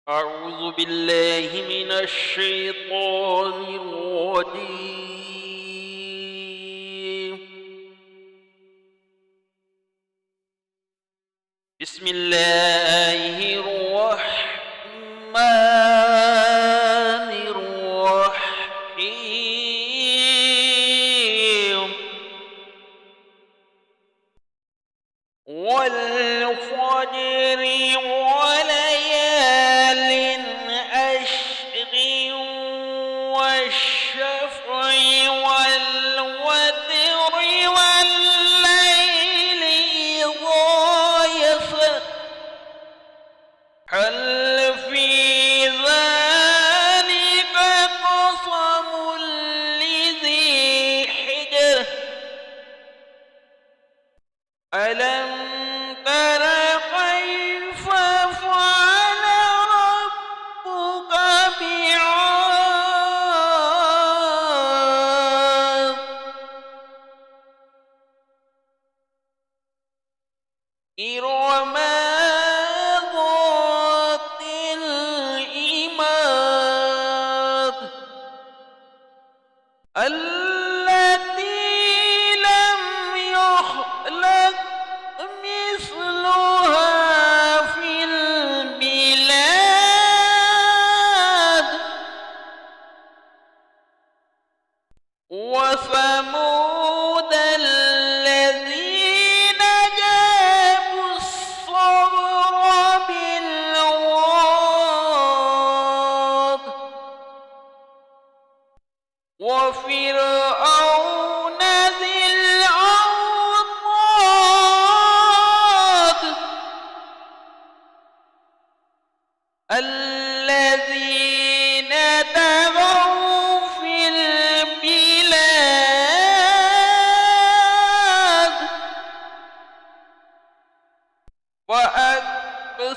أعوذ بالله من الشيطان الرجيم. بسم الله الرحمن الرحيم. والفجر وليال عشر والشفع والوتر والليل إذا يسر هل في ذلك قسم لذي حجر ألم تر كيف فعل ربك بعاد إرم ذات العماد التي لم يخلق مثلها في البلاد وثمود الذين جابوا الصخر بالواد وفرعون ذي الأوطاد الذين طغوا في البلاد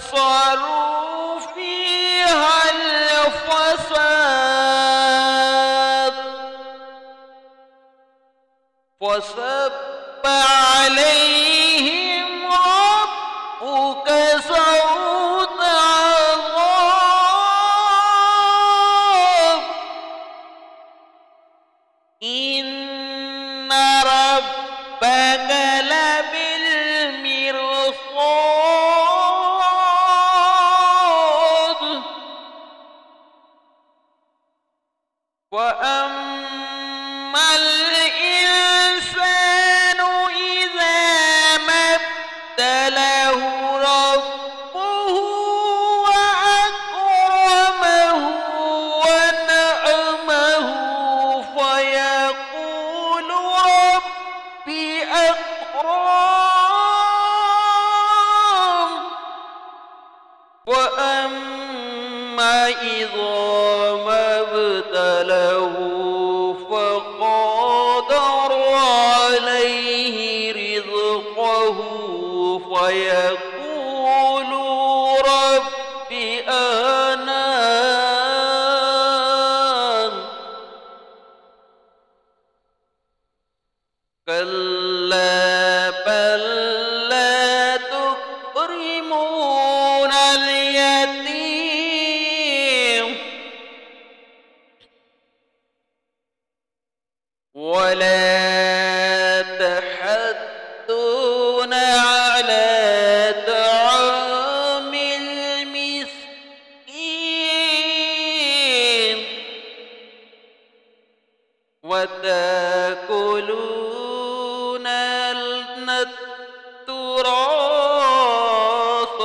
وأكثروا فيها الفساد فصب عليهم ربك صوت عذاب إن ربك لبالمرصاد وأما الإنسان إذا ما ابتلاه ربه وأكرمه ونعمه فيقول ربي أكرم وأما إذا ما ابتلاه فقدر عليه رزقه فيقول ربي أهانن كلا بل لا تكرمون اليتيم ولا تحضون على طعام المسكين وتأكلون التراث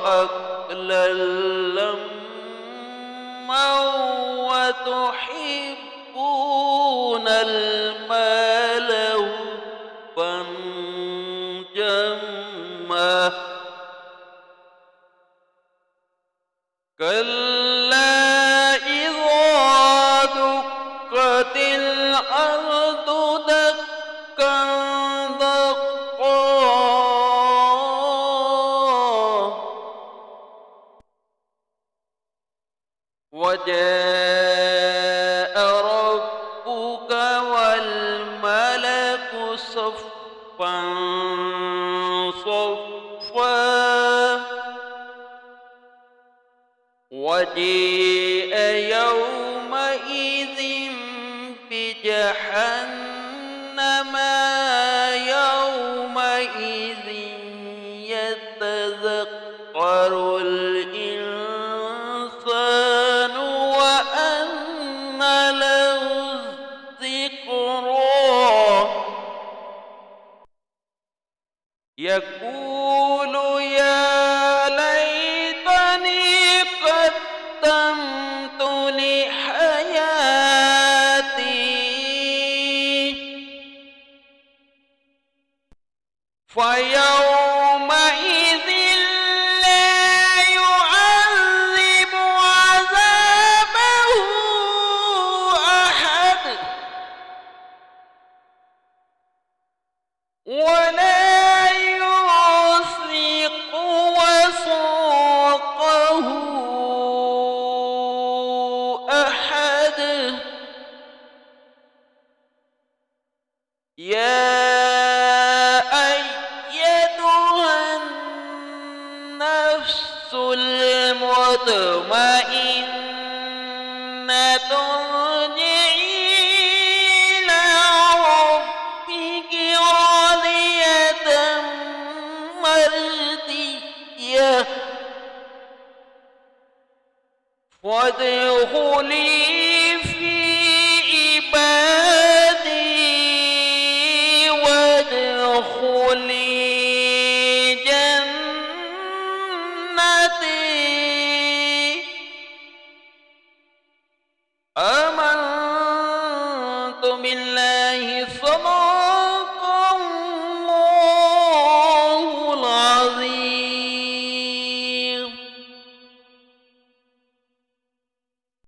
أكلا لما وتحبون المال حبا جما كلا إذا دكت الأرض دكا دقا وجاء ربك والملك صفا صفا وجيء يومئذ بجهنم يومئذ يتذكر الإنسان وأنى له الذكرى يقول يا ليتني قدمت لحياتي فيومئذ لا يعذب عذابه أحد ولا يوثق وثاقه أحد يا أيتها النفس المطمئنة ارجعي إلى ربك راضية مرضية فادخلي في عبادي وادخلي جنتي آمنت بالله